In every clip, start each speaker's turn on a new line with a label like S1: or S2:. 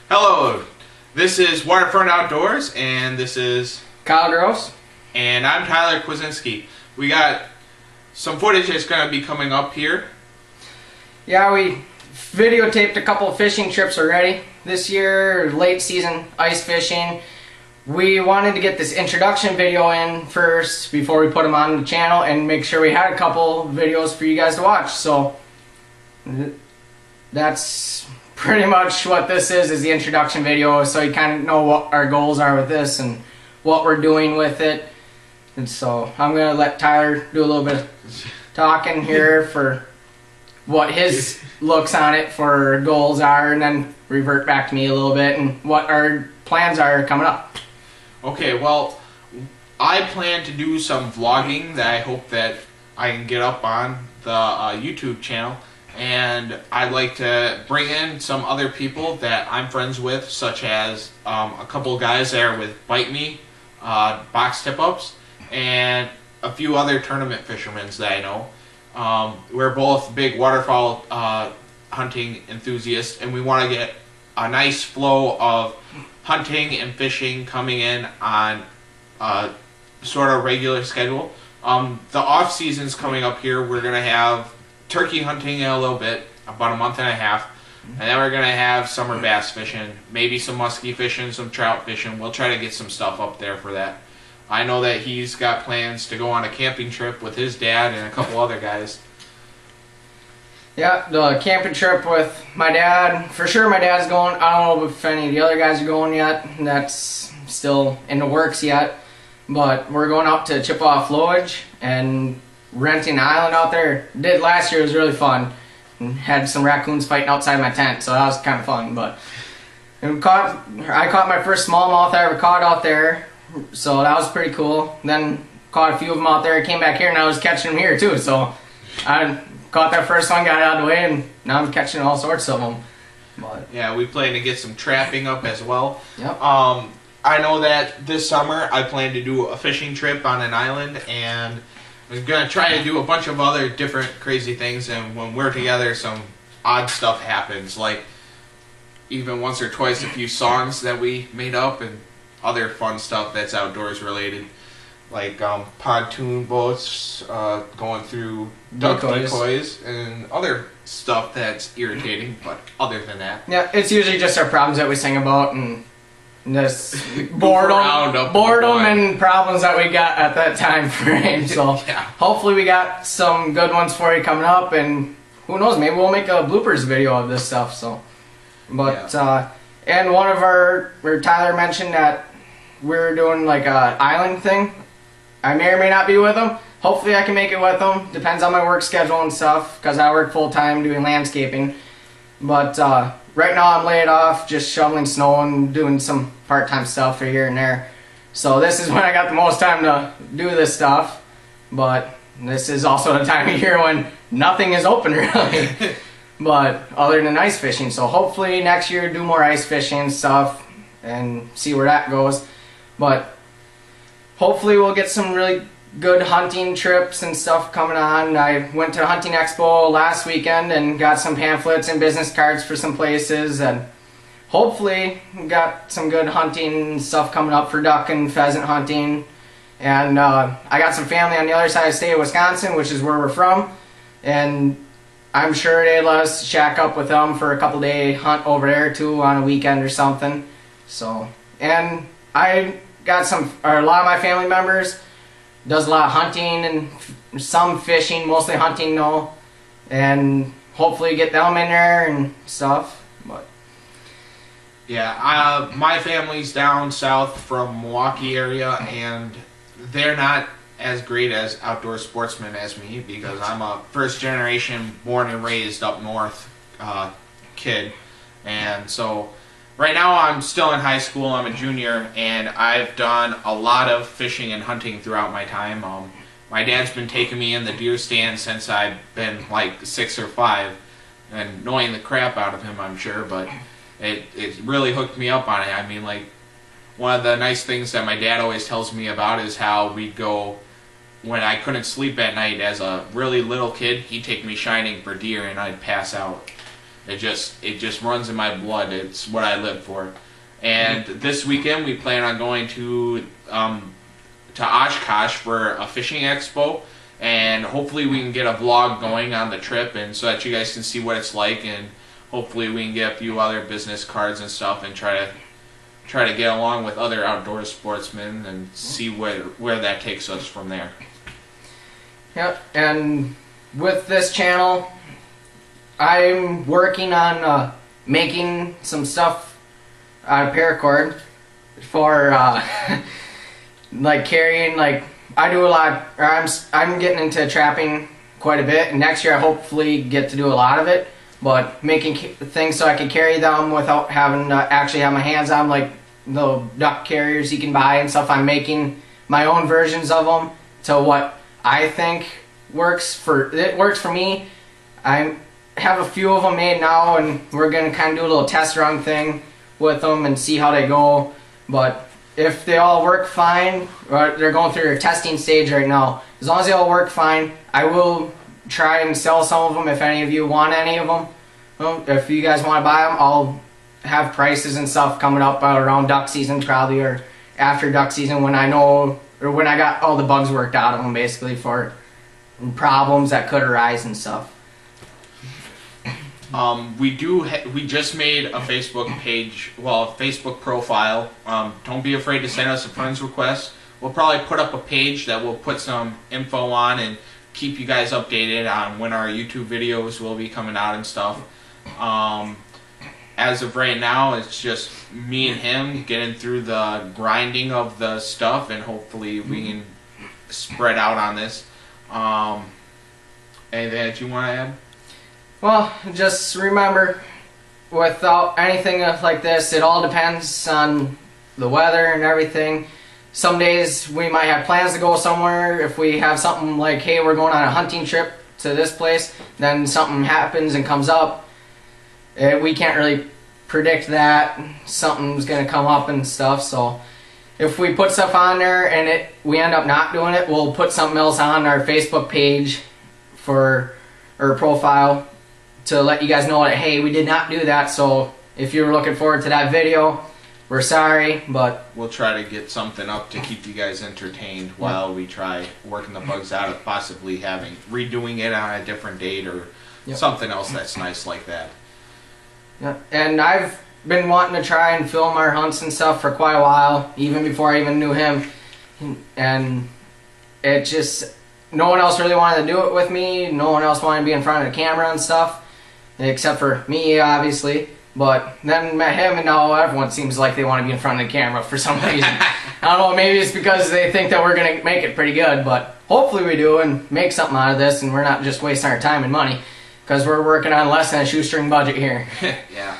S1: Hello, this is Waterfront Outdoors, and this is
S2: Kyle Gross.
S1: And I'm Tyler Kwasinski. We got some footage that's going to be coming up here.
S2: Yeah, we videotaped a couple of fishing trips already this year, late season ice fishing. We wanted to get this introduction video in first before we put them on the channel and make sure we had a couple videos for you guys to watch. So that's pretty much what this is the introduction video, so you kind of know what our goals are with this and what we're doing with it. And so I'm going to let Tyler do a little bit of talking here for what his looks on it for goals are, and then revert back to me a little bit and what our plans are coming up.
S1: Okay, well, I plan to do some vlogging that I hope that I can get up on the YouTube channel. And I'd like to bring in some other people that I'm friends with, such as a couple of guys that are with Bite Me, Box Tip-Ups, and a few other tournament fishermen that I know. We're both big waterfowl hunting enthusiasts, and we want to get a nice flow of hunting and fishing coming in on a sort of regular schedule. The off season's coming up here. We're going to have turkey hunting in a little bit, about a month and a half, and then we're going to have summer bass fishing, maybe some muskie fishing, some trout fishing. We'll try to get some stuff up there for that. I know that he's got plans to go on a camping trip with his dad and a couple other guys.
S2: Yeah, the camping trip with my dad, for sure my dad's going. I don't know if any of the other guys are going yet. That's still in the works yet. But we're going out to Chippewa Flowage and renting an island out there. Did last year. It was really fun. And had some raccoons fighting outside my tent, so that was kind of fun. But I caught my first smallmouth I ever caught out there, so that was pretty cool. Then caught a few of them out there. Came back here and I was catching them here too. So I caught that first one, got it out of the way, and now I'm catching all sorts of them. But
S1: yeah, we plan to get some trapping up as well.
S2: Yep.
S1: I know that this summer I plan to do a fishing trip on an island, and we're going to try to do a bunch of other different crazy things, and when we're together, some odd stuff happens, like even once or twice a few songs that we made up and other fun stuff that's outdoors related, like pontoon boats going through duck decoys and other stuff that's irritating, but other than that.
S2: Yeah, it's usually just our problems that we sing about and this boredom and problems that we got at that time frame. So
S1: yeah.
S2: Hopefully we got some good ones for you coming up, and who knows, maybe we'll make a bloopers video of this stuff. So, but
S1: yeah.
S2: And one of where Tyler mentioned that we're doing like a island thing. I may or may not be with him. Hopefully I can make it with him. Depends on my work schedule and stuff, because I work full time doing landscaping. But right now I'm laid off, just shoveling snow and doing some part-time stuff here and there. So this is when I got the most time to do this stuff. But this is also the time of year when nothing is open really. But other than ice fishing. So hopefully next year do more ice fishing and stuff and see where that goes. But hopefully we'll get some really good hunting trips and stuff coming on. I went to a hunting expo last weekend and got some pamphlets and business cards for some places, and hopefully got some good hunting stuff coming up for duck and pheasant hunting. And I got some family on the other side of the state of Wisconsin, which is where we're from, and I'm sure they'd let us shack up with them for a couple day hunt over there too on a weekend or something. So, and I got a lot of my family members does a lot of hunting and some fishing, mostly hunting though, and hopefully get them in there and stuff. But
S1: yeah, my family's down south from Milwaukee area, and they're not as great as outdoor sportsmen as me, because I'm a first generation born and raised up north kid, and so right now I'm still in high school. I'm a junior, and I've done a lot of fishing and hunting throughout my time. My dad's been taking me in the deer stand since I've been like 6 or 5, and annoying the crap out of him, I'm sure, but it really hooked me up on it. I mean, like, one of the nice things that my dad always tells me about is how we'd go, when I couldn't sleep at night as a really little kid, he'd take me shining for deer and I'd pass out. It just runs in my blood. It's what I live for. And this weekend we plan on going to Oshkosh for a fishing expo, and hopefully we can get a vlog going on the trip, and so that you guys can see what it's like, and hopefully we can get a few other business cards and stuff, and try to get along with other outdoor sportsmen and see where that takes us from there.
S2: Yep, and with this channel, I'm working on making some stuff out of paracord for like carrying, like I do a lot, or I'm getting into trapping quite a bit, and next year I hopefully get to do a lot of it, but making things so I can carry them without having to actually have my hands on, like the duck carriers you can buy and stuff. I'm making my own versions of them to what I think works for me. I have a few of them made now, and we're gonna kind of do a little test run thing with them and see how they go. But if they all work fine, or they're going through their testing stage right now, as long as they all work fine, I will try and sell some of them if any of you want any of them. Well, if you guys want to buy them, I'll have prices and stuff coming up around duck season probably, or after duck season, when I know, or when I got all the bugs worked out of them, basically, for problems that could arise and stuff.
S1: We just made a Facebook page, well, a Facebook profile. Don't be afraid to send us a friend's request. We'll probably put up a page that we'll put some info on and keep you guys updated on when our YouTube videos will be coming out and stuff. As of right now, it's just me and him getting through the grinding of the stuff, and hopefully we can spread out on this. Anything that you want to add?
S2: Well, just remember, without anything like this, it all depends on the weather and everything. Some days we might have plans to go somewhere. If we have something like, hey, we're going on a hunting trip to this place, then something happens and comes up. We can't really predict that. Something's going to come up and stuff. So if we put stuff on there and we end up not doing it, we'll put something else on our Facebook page for our profile to let you guys know that, hey, we did not do that. So if you're looking forward to that video, we're sorry, but
S1: we'll try to get something up to keep you guys entertained while we try working the bugs out of possibly redoing it on a different date, or something else that's nice like that.
S2: Yeah, and I've been wanting to try and film our hunts and stuff for quite a while, even before I even knew him, and it just, no one else really wanted to do it with me. No one else wanted to be in front of the camera and stuff, except for me, obviously. But then met him, and now everyone seems like they want to be in front of the camera for some reason. I don't know, maybe it's because they think that we're going to make it pretty good, but hopefully we do and make something out of this, and we're not just wasting our time and money, because we're working on less than a shoestring budget here.
S1: Yeah,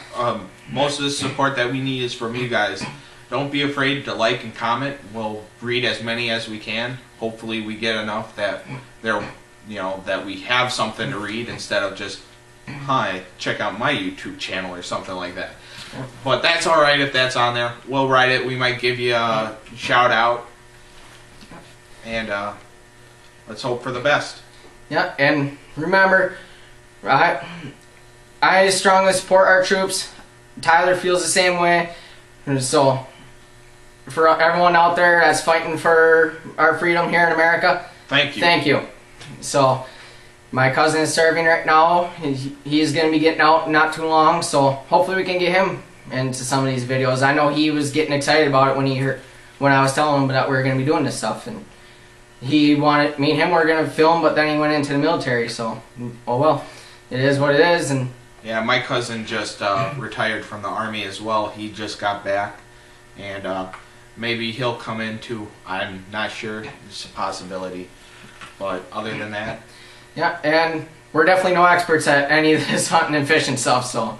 S1: most of the support that we need is from you guys. Don't be afraid to like and comment. We'll read as many as we can. Hopefully we get enough that that we have something to read, instead of just, hi, check out my YouTube channel or something like that. But that's alright if that's on there. We'll write it. We might give you a shout out. And let's hope for the best.
S2: Yeah, and remember, I strongly support our troops. Tyler feels the same way. And so, for everyone out there that's fighting for our freedom here in America,
S1: thank you.
S2: Thank you. So, my cousin is serving right now. He's going to be getting out not too long, so hopefully we can get him into some of these videos. I know he was getting excited about it when I was telling him that we were going to be doing this stuff, and he wanted, me and him were going to film, but then he went into the military, so, oh well, it is what it is. And
S1: yeah, my cousin just retired from the Army as well. He just got back, and maybe he'll come in too. I'm not sure. It's a possibility, but other than that,
S2: yeah, and we're definitely no experts at any of this hunting and fishing stuff, so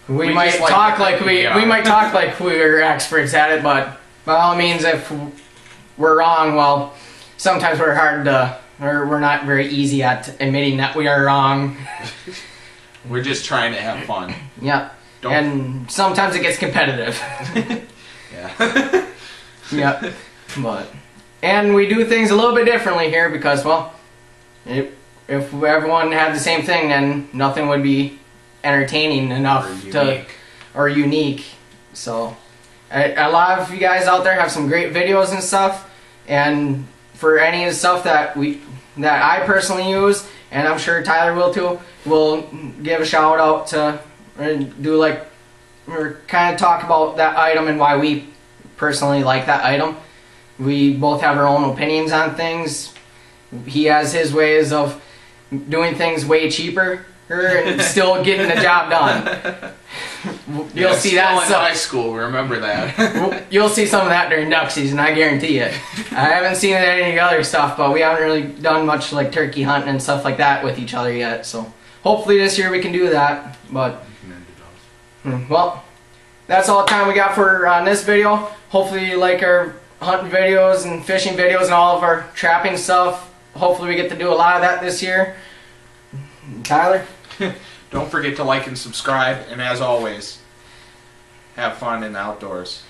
S2: we might talk like we might talk like we're experts at it, but by all means, if we're wrong, well, sometimes we're hard to, or we're not very easy at admitting that we are wrong.
S1: We're just trying to have fun.
S2: Yeah, and sometimes it gets competitive.
S1: Yeah.
S2: Yeah, and we do things a little bit differently here because, well, if everyone had the same thing, then nothing would be entertaining enough
S1: unique.
S2: or unique. So a lot of you guys out there have some great videos and stuff, and for any of the stuff that I personally use, and I'm sure Tyler will too, we'll give a shout out to do like, or kind of talk about that item and why we personally like that item. We both have our own opinions on things. He has his ways of doing things way cheaper and still getting the job done. You'll see that
S1: in high school. Remember that.
S2: You'll see some of that during duck season, I guarantee it. I haven't seen it in any other stuff, but we haven't really done much like turkey hunting and stuff like that with each other yet. So hopefully this year we can do that. But well, that's all the time we got for this video. Hopefully you like our hunting videos and fishing videos and all of our trapping stuff. Hopefully we get to do a lot of that this year. Tyler?
S1: Don't forget to like and subscribe, and as always, have fun in the outdoors.